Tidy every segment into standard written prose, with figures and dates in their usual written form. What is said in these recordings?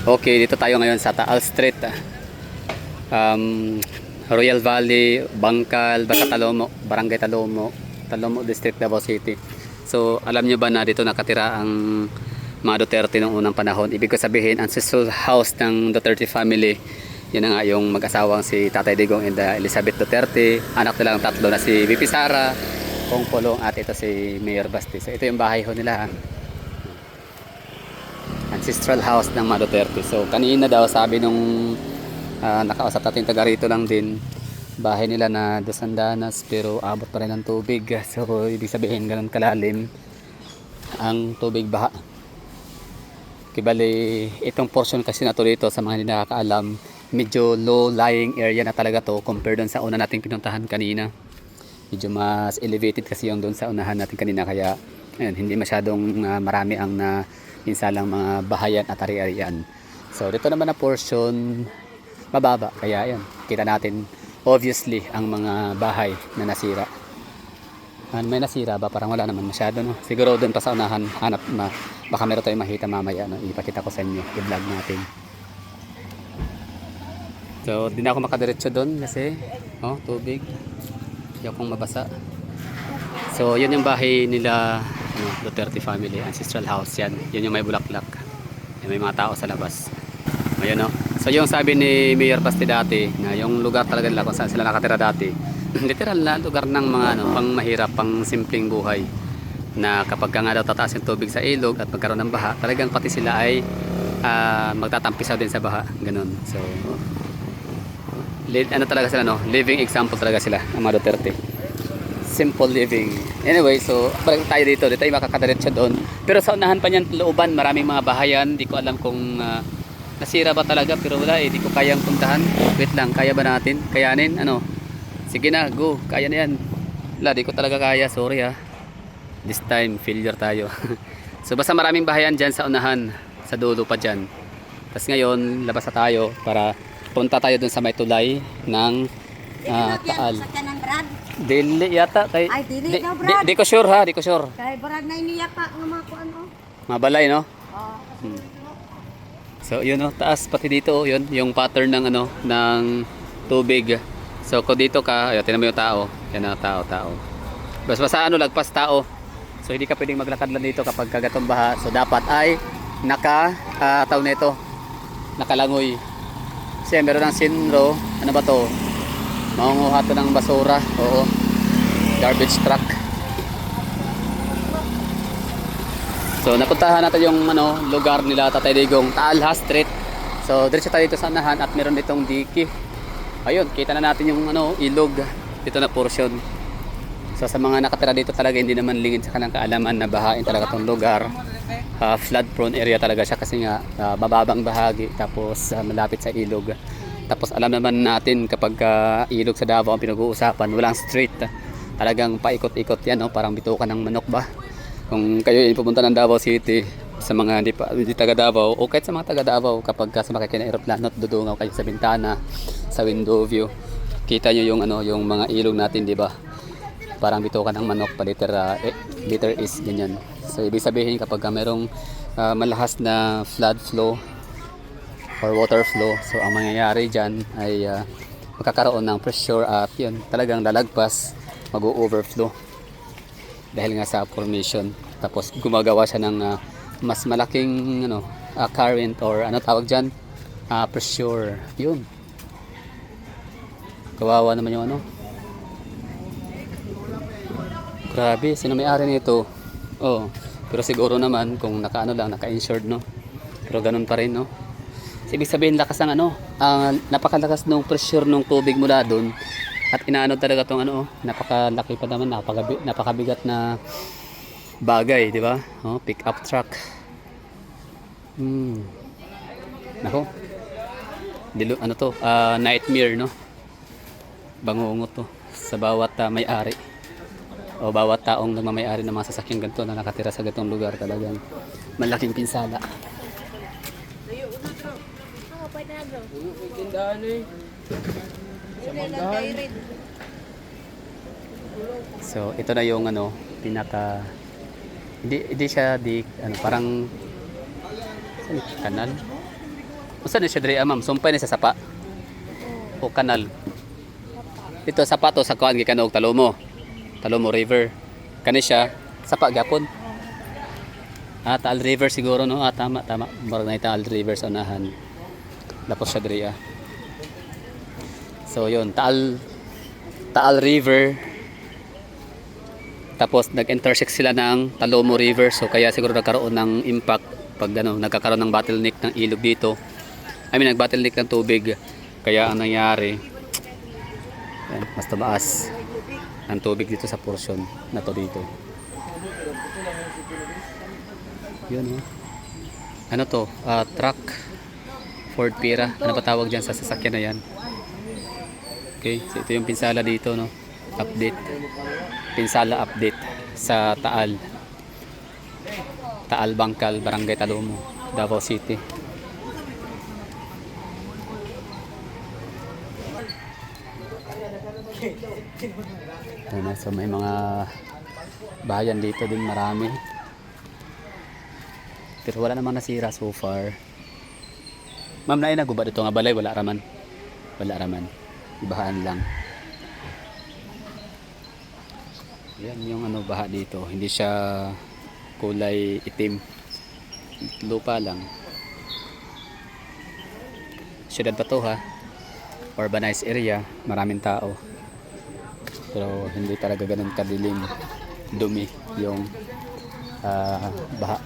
Okay, dito tayo ngayon sa Taal Street. Royal Valley, Bangkal, basta Talomo, Barangay Talomo, Talomo District, Davao City. So, alam nyo ba na dito nakatira ang mga Duterte noong unang panahon? Ibig ko sabihin, ancestral house ng Duterte family. Yun na nga yung mag-asawang si Tatay Digong and Elizabeth Duterte. Anak nilang tatlo na si VP Sara, Kong Polong at ito si Mayor Basti. So, ito yung bahay ho nila. Ancestral house ng mga Duterte. So, kanina daw sabi nung nakausap natin taga rito lang din, bahay nila na Dasandanas pero abot pa rin ng tubig. So, ibig sabihin ganun kalalim ang tubig baha. Kibali, itong portion kasi na to dito sa mga hindi nakakaalam, medyo low-lying area na talaga to compare doon sa una nating pinuntahan kanina. Medyo mas elevated kasi yung doon sa unahan natin kanina, kaya ayun, hindi masyadong marami ang insalang mga bahayan at ari-arian. So dito naman na portion mababa, kaya ayun, kita natin obviously ang mga bahay na nasira. May nasira ba? Parang wala naman masyado, no? Siguro doon pa sa unahan, hanap baka meron tayong makita mamaya, no? Ipakita ko sa inyo, i-vlog natin. So, di na ako makadiretso doon kasi tubig. Hindi akong mabasa. So, yun yung bahay nila, Duterte family, ancestral house yan. Yun yung may bulaklak. May mga tao sa labas. Ayun, no? So, yung sabi ni Mayor Basti dati, na yung lugar talaga nila kung saan sila nakatira dati, literal na lugar ng mga pang mahirap, pang simpleng buhay, na kapag nga daw tataas yung tubig sa ilog at magkaroon ng baha, talagang pati sila ay magtatampisaw din sa baha, ganun. So ano talaga sila, no? Living example talaga sila ang mga Duterte, simple living. Anyway, so balik tayo dito tayo makakadiretso doon, pero sa unahan pa niyan looban maraming mga bahayan. Di ko alam kung nasira ba talaga, pero wala di ko kayang puntahan. Wait lang, kaya ba natin? Kayanin? Sige na, go. Kaya na yan. Wala, di ko talaga kaya. Sorry this time, failure tayo. So basta maraming bahayan dyan sa unahan, sa dulo pa dyan. Tapos ngayon, labas na tayo para punta tayo dun sa may tulay ng Taal. Dili yata. Ay, dili na, Brad. Di ko sure ha, di ko sure. Kay Brad na iniyak ka ng mga kuan, Mabalay, no? Oo. So yun, taas pati dito, yun yung pattern ng ng tubig. So kung dito ka, tingnan mo yung tao. Yan na, tao. Basta lagpas tao. So hindi ka pwedeng maglakad lang dito kapag kagatong baha. So dapat ay tawag nito, nakalangoy. Kasi meron ng sinro, ano ba to? Mangunguha to ng basura. Oo. Garbage truck. So napuntahan natin yung lugar nila Tatay Digong, Taal Street. So diretso tayo dito sa unahan at meron ditong diki. Ayun, kita na natin yung ilog dito na portion. So sa mga nakatira dito talaga hindi naman lingid sa kanang kaalaman na bahain talaga tong lugar. Flood prone area talaga siya kasi nga bababang bahagi, tapos malapit sa ilog. Tapos alam naman natin kapag ilog sa Davao ang pinag-uusapan, walang street. Talagang paikot-ikot yan, parang bitukan ng manok ba. Kung kayo pupunta ng Davao City, sa mga hindi taga Davao o kahit sa mga taga Davao, kapag sumakay kayo ng aeroplano at dudungaw kayo sa bintana, sa window view, kita nyo yung mga ilog natin, di ba? Parang bitukan ng manok pa, liter is ganyan. So ibig sabihin kapag merong malahas na flood flow or water flow, so ang mangyayari dyan ay magkakaroon ng pressure at yun, talagang lalagpas, mag-overflow dahil nga sa formation. Tapos gumagawa siya ng mas malaking current or tawag dyan, pressure. Yun, kawawa naman yung grabe, sino may-ari nito? Pero siguro naman kung naka-insured, no? Pero ganun pa rin, no? Ibig sabihin lakas ang napakalakas ng pressure ng tubig mula doon at inaano talaga tong napakalaki pa naman, napakabigat na bagay, di ba? Pick up truck. Nako. Nightmare, no? Bangungot to sa bawat may-ari o bawat taong nagmamay-ari ng mga sasakyan ganito na nakatira sa ganitong lugar. Talagang malaking pinsala. So ito na yung pinaka, hindi siya parang kanal. Usa ni siya diri ma'am, sumpay ni sa sapa o kanal. Dito sapa to sa kuan gikan og Talomo. Talomo River. Kani siya sapa gyapon. Taal River siguro no. Tama. Murag na Taal River sa unahan. Lapos siya diri So yun, Taal River. Tapos nag-intersect sila ng Talomo River. So kaya siguro nagkaroon ng impact pag nagkakaroon ng bottleneck ng ilog dito. Nag-bottleneck ng tubig. Kaya ang nangyari, mas tumaas ang tubig dito sa portion na to dito. Yun Ano to? Truck Ford Pira. Ano ba tawag dyan sa sasakyan na yan? Okay, so ito yung pinsala dito no. Update. Pinsala update sa Taal Bangkal, Barangay Talomo, Davao City. So may mga bahayan dito din marami. Pero wala namang nasira so far. Ma'am, naguba dito nga balay, wala raman. Ibahaan lang. Yan yung baha dito. Hindi siya kulay itim. Lupa lang. Syudad pa to Urbanized area, maraming tao. Pero hindi talaga ganun kadilim, dumi yung baha.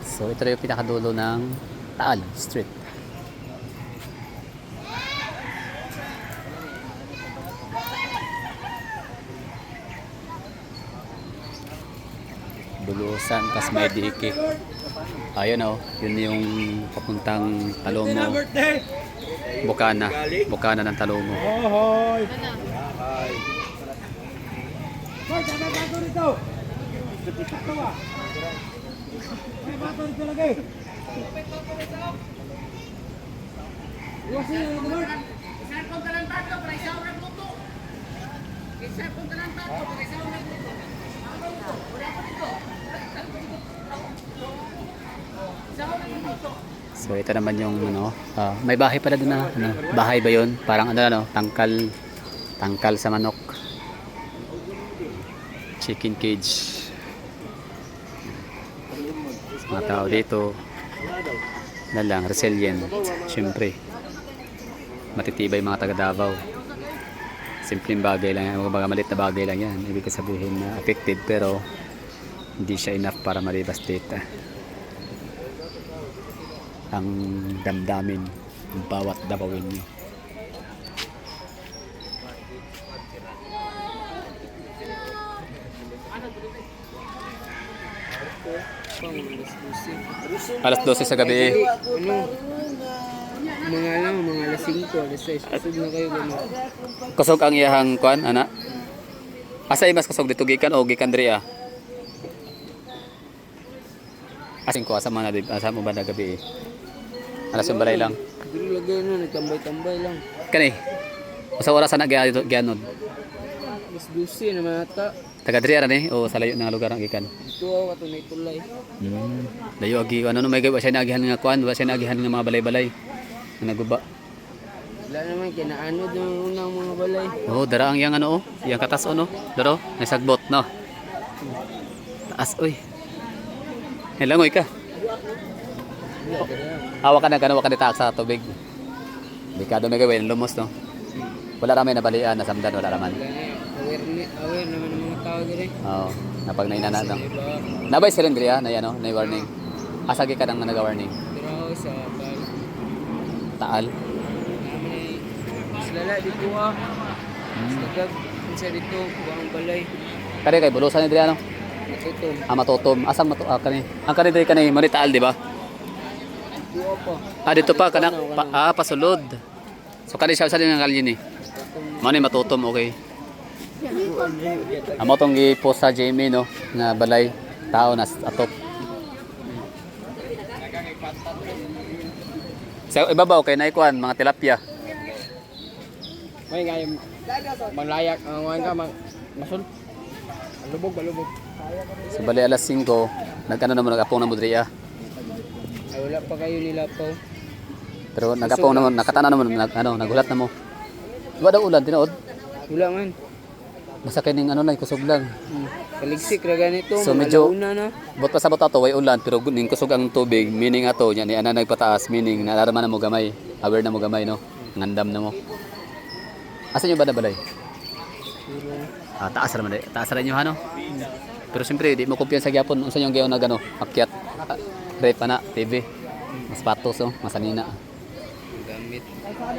So ito yung pinakadulo ng Taal Street. Bulusan, tas may diki. Ayun yun yung papuntang Talomo. Bukana ng Talomo. So ito naman yung may bahay pala doon na bahay ba yun? Parang tangkal sa manok. Chicken cage. Mga tao dito resilient. Siyempre matitibay mga taga Davao. Simpleng bagay lang yan, mga maliit na bagay lang yan. Ibig sabihin na affected pero hindi siya enough para ma-devastate ang damdamin ng bawat Davawin nyo. Alas 12 sa gabi. Mga alas 5, alas 6. Kusog na kayo gano'n. Kusog ang iyahang kuan, ana? Asa mas kusog dito gikan o gikan diri Asing ko asa mo ba na gabi Alas yung balay lang. Dili lagay nagtambay-tambay lang. Kani. Sa oras na gianod. Alas 12 naman ata. Taga diri o sa layo na lugar ang gikan. Dito ato na itulay. Layo agi may gawa siya nagihan nga kuan, wa siya nagihan nga mga balay-balay. Naguba. Wala naman kinaano yung unang mga balay. Dara ang yang yang katas Daro, nasagbot no. Taas Helangoy ka. Hawa ka na sa tubig. Bikado may gawin lumos no. Wala ramay na balian na samdan wala raman. Aware naman ng mga tao dire. Napag nainana lang. Nabay sila diri na yan na warning. Asagi ka nang naga-warning. Pero sa Taal. Lala dito Sagag sa dito buang balay. Kani kay bulusan ni diri Matutom. Matutom. Asang kani? Ang kani diri kani Manitaal di ba? Dito pa. Dito pa kanang pasulod. So kani siya sa nga kalye ni. Mao ni matutom okay. Amo tong gi-post sa Jamie no nga balay tao na atop. Sa ibabaw kay naikuan mga tilapia. May gayam. Manglayak ang mga ka masul. Balubog. So bali alas 5, nag-ano naman, nag-apong na mo diri ah. Ay, wala pa kayo nilapaw. Pero nag-apong naman, nakatana naman, nagulat na mo. Diba daw ulan, tinood? Wala man. Basta kining ano lang, kusog lang. Kaligsik ra ganito, So, mga medyo- launa na. Bot pa sa bota to, way ulan, pero ning kusog ang tubig, meaning ato, yan, ana nagpataas, meaning nalaraman na mo gamay, aware na mo gamay, no? Ngandam na mo. Asa nyo ba na balay? Taas naman, taas rin nyo, ano? Pero siyempre, di mo kumpiyan sa gyapon, unsa yung gayon na gano, akyat, rep na, TV, mas patos, no? Masanina. Gamit.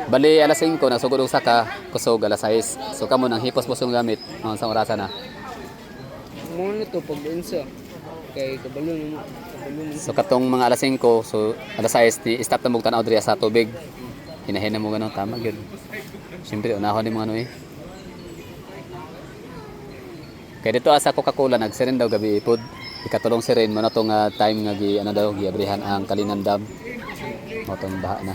Bali, alas 5, nasugod usa ka, kusog, alas 6. So, kamo nang hipos mo yung gamit, sa orasa na. Mga na to, pag-unsa. Kay kabalo na. So katong mga alas 5, so alas 6 di stop na mo tanaw diri sa tubig. Hinahin na mo ganun, tama gyud. Siyempre unahon ni mga ano eh. Kaya dito sa Coca-Cola nagsiren daw gabi ipod. Ikatulong siren mo na tong time nga gi ano daw giabrihan ang Kalinan Dam. Mo tong baha na.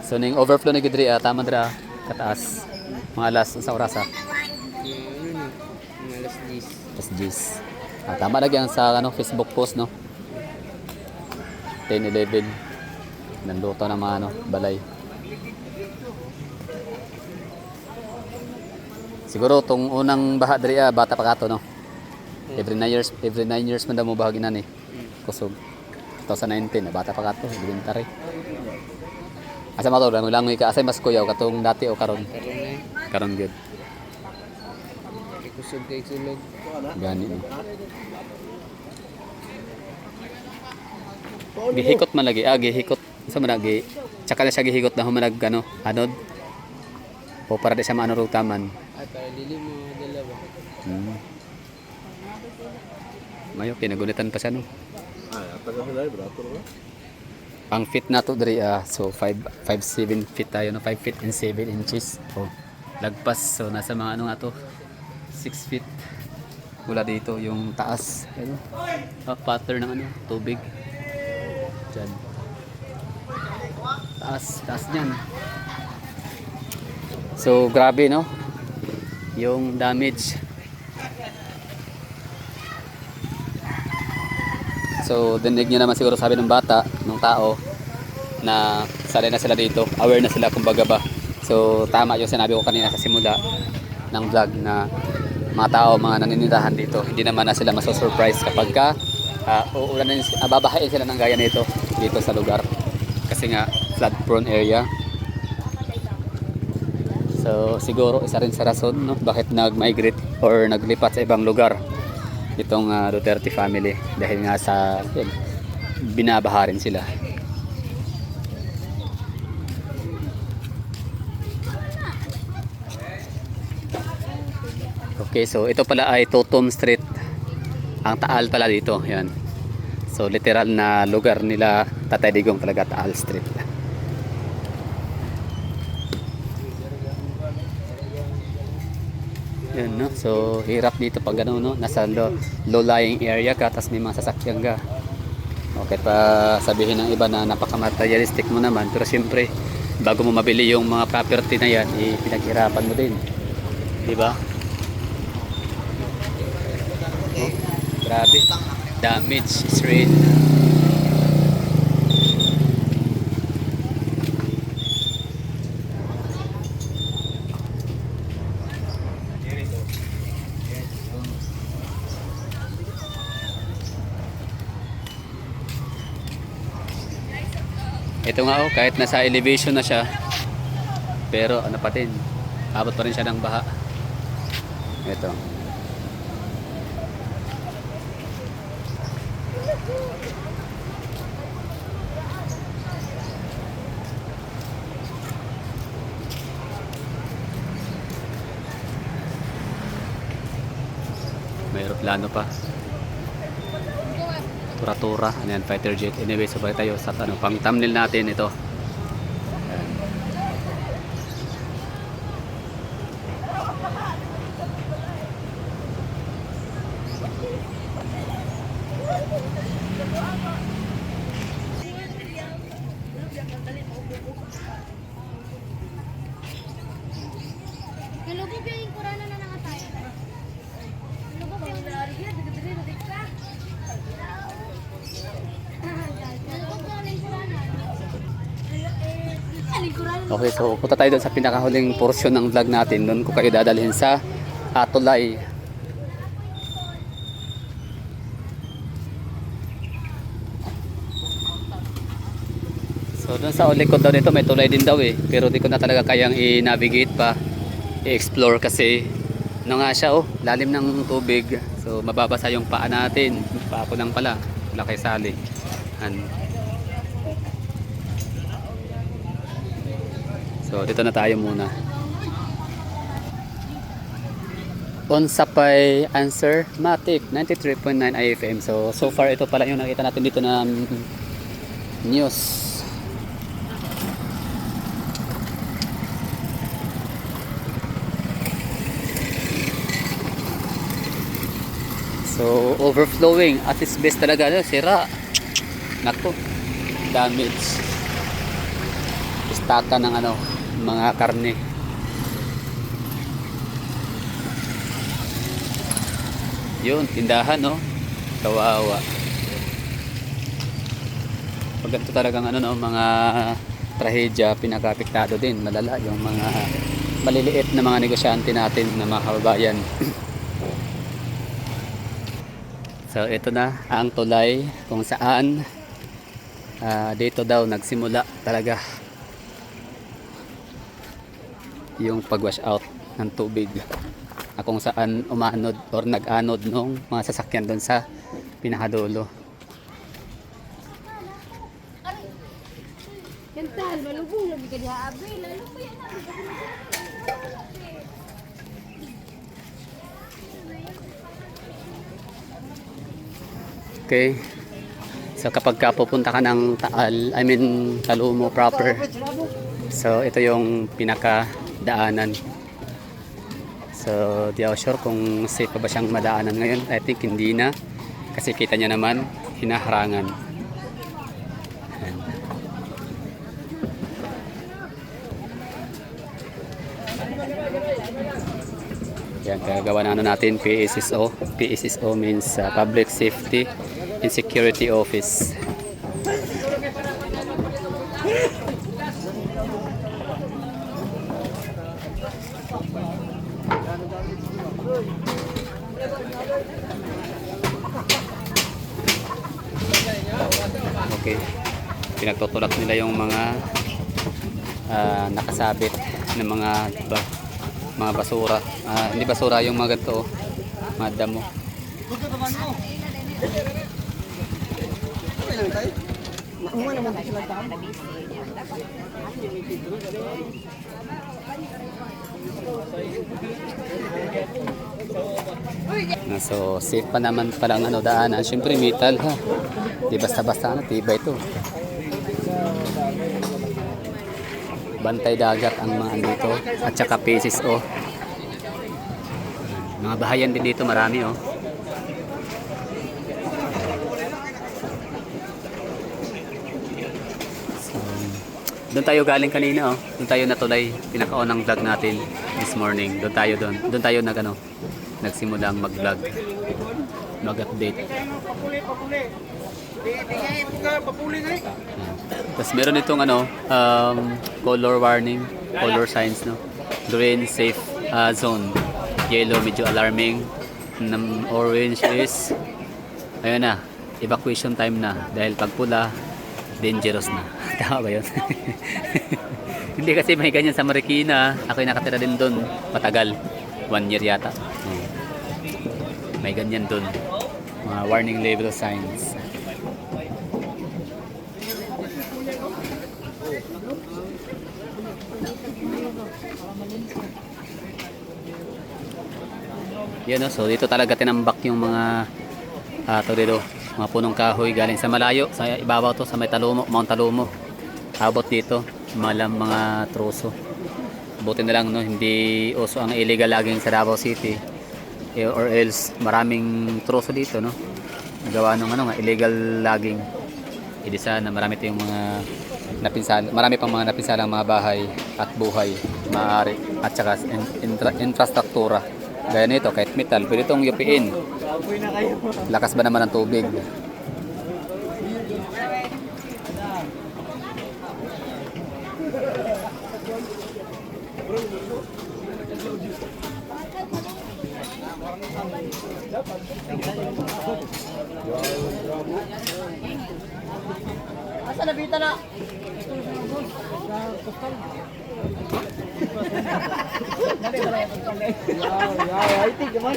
So ning overflow na gid diri tama dira kataas. Mga alas sa orasa. Ano na, mga alas 10. Plus 10. Tama lagi ang sa Facebook post, no? 10-11. Nanduto na mga balay. Siguro tong unang baha diri bata pa kato, no? Every 9 years man daw mo bahagi na ni. Kusog. 2019 bata pa kato, elementary. Asa mo to langoy ka asay mas kuyaw katong dati o karon? Karoon na eh. Karon gyud. Kusog kay sulog. Gani no. Gihikot man lagi, gihikot. Sa man lagi. Tsaka na siya gihikot na humanag anod. O para di siya maano rutaman. Ay, para dili mo dala ba? Mayo kinagunitan pa siya no. Ang feet na to diri so 5'7" feet tayo no, 5 feet and 7 inches. Oh, lagpas so nasa mga ano nga to 6 feet. Mula dito yung taas, ano? Pattern ng tubig. Diyan. Taas niyan. So grabe no? Yung damage. So dinig niyo naman siguro sabi ng bata, ng tao na sanay na sila dito, aware na sila kumbaga ba. So tama yung sinabi ko kanina sa simula ng vlog na mga tao, mga naninirahan dito, hindi naman na sila maso-surprise kapag ka babahain sila ng gaya nito dito sa lugar kasi nga flood prone area. So siguro isa rin sa rason no, bakit nag-migrate or naglipat sa ibang lugar itong Duterte family dahil nga sa binabaha rin sila. Okay, so ito pala ay Totom Street. Ang Taal pala dito, yan. So literal na lugar nila Tatay Digong talaga, Taal Street. Yan no, so hirap dito pag ano no, nasa low-lying area ka, tas may mga sasakyan ka. Okay pa sabihin ng iba na napaka-materialistic mo naman, pero siyempre bago mo mabili yung mga property na yan, pinaghirapan mo din. Di ba? Oh, grabe. Damage is real. Ito nga kahit nasa elevation na siya, pero ano pa din, abot pa rin siya ng baha. Ito. May aeroplano pa. Tura-tura, ano yan, fighter jet. Anyway, sabay tayo sa pang thumbnail natin ito. Ayan. Kalugi ba yung kurana na nangatay? Okay, so punta tayo doon sa pinakahuling portion ng vlog natin. Doon ko kayo dadalhin sa Tulay. So doon sa likod daw nito may tulay din daw eh. Pero di ko na talaga kayang i-navigate pa, i-explore kasi ano nga siya oh, lalim ng tubig. So mababasa yung paa natin. Paa ko lang pala, wala kay sali. So dito na tayo muna. On Sapay Answer Matic 93.9 IFM. So far ito pala yung nakita natin dito na news. So overflowing at its best talaga, no? Sira. Nako. Damage. Istaka ng ano, mga karne. Yun, tindahan no. Kawawa. Pag ganito talagang ano no, mga trahedya, pinaka-apektado din, malala yung mga maliliit na mga negosyante natin na mga kababayan. So ito na ang tulay kung saan dito daw nagsimula talaga yung pag-wash out ng tubig, kung saan umanod or nag-anod nung mga sasakyan doon sa pinakadulo. Kantahan, malubong na bigyan niya abe. Lalo pa yan. Okay. So kapag ka pupunta ka ng Taal, I mean Talumo proper. So ito yung pinaka daanan. So di ako sure kung safe pa ba siyang madaanan ngayon. I think hindi na. Kasi kita niya naman, hinaharangan. Yan, kagawa na ano natin, PSSO. PSSO means Public Safety and Security Office. Okay. Pinagtutulak nila yung mga nakasabit ng mga basura. Hindi basura, yung mga ganito, mga damo. So safe pa naman palang ano daanan. Siyempre metal ha. Di basta-basta ano, tibay ito. Bantay dagat ang mga dito at saka PSSO. Mga bahayan din dito marami oh. So, doon tayo galing kanina oh. Doon tayo natulay, pinakaunang vlog natin this morning. Doon tayo nagsimulang mag-vlog, mag-update. Tapos meron itong color warning, color signs no. Green safe zone, yellow medyo alarming, orange is ayun na, evacuation time na, dahil pag pula dangerous na. Tama ba yun? Hindi kasi may ganyan sa Marikina. Ako'y nakatira din doon matagal, 1 year yata. May ganyan doon, mga warning label signs. Yan no? So dito talaga tinambak yung mga mga punong kahoy galing sa malayo, sa ibabaw to, sa may Talumo, Mount Talumo. Abot dito mga troso. Buti na lang no, hindi uso ang illegal logging sa Davao City, or else maraming troso dito no, nagawa ng illegal logging. Hindi sana marami tayong mga marami pang mga napinsalang mga bahay at buhay maaari, at saka infrastruktura gaya nito, kahit metal pwede itong yupiin. Lakas ba naman ng tubig? Asa nabita na? Ay, tig naman.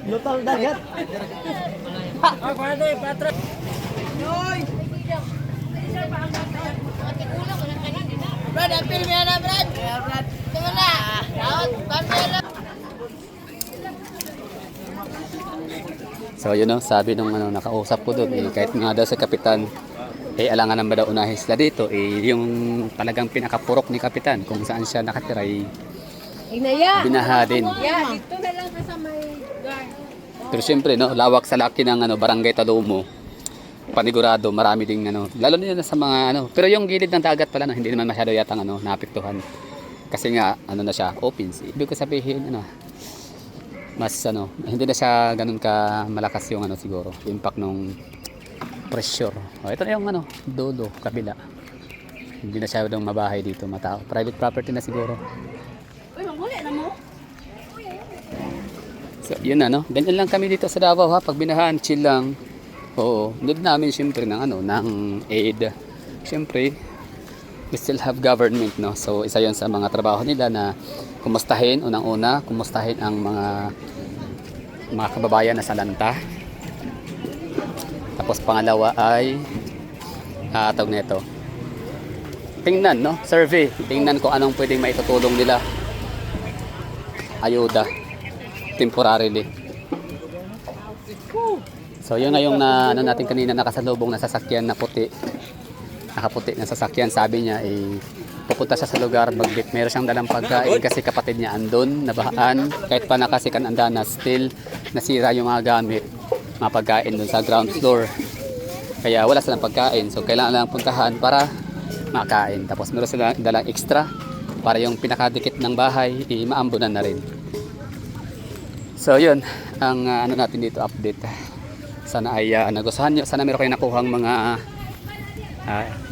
Lutang dagat. Brad, apil mo yan na, Brad. Brad. Tingnan na. Daot, bambela. So yun, no, sabi nung nakausap ko doon, kahit nga daw sa kapitan, alangan naman daw unahin sila dito, yung talagang pinakapurok ni kapitan kung saan siya nakatira, Inaya. binaha din. Ya, dito na lang sa may guard. Pero syempre, no, lawak sa laki ng barangay Talomo, panigurado, marami ding lalo na sa mga pero yung gilid ng dagat pala, hindi naman masyado yatang naapektuhan. Kasi nga, na siya, open sea. Ibig ko sabihin, mas hindi na siya ganun ka malakas yung siguro, impact ng pressure. Ito na yung dulo, kabila. Hindi na siya daw mabahay dito, matao. Private property na siguro. Uy, manghuli na mo. So, yun ganyan lang kami dito sa Davao ha, pag binahan, chill lang. Oo, need namin siyempre ng ng aid. Siyempre, we still have government, no? So, isa yon sa mga trabaho nila na kumustahin, unang-una, kumustahin ang mga kababayan na salanta. Tapos pangalawa ay tawag nito. Tingnan, no? Survey. Tingnan kung anong pwedeng maitutulong nila. Ayuda. Temporarily. So, yun nga yung natin kanina nakasalubong na sasakyan na puti. Nakaputi na sasakyan, sabi niya pupunta siya sa lugar, magbit, meron siyang dalang pagkain kasi kapatid niya andun, nabahaan, kahit pa nakasikan andana, still nasira yung mga gamit, mga pagkain dun sa ground floor, kaya wala silang pagkain, so kailangan lang puntahan para makain. Tapos meron silang dalang extra para yung pinakadikit ng bahay maambunan na rin. So yun ang natin dito, update. Sana ay nagustuhan nyo, sana meron kayo nakuhang mga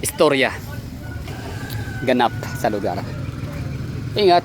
istorya ganap sa lugar. Ingat!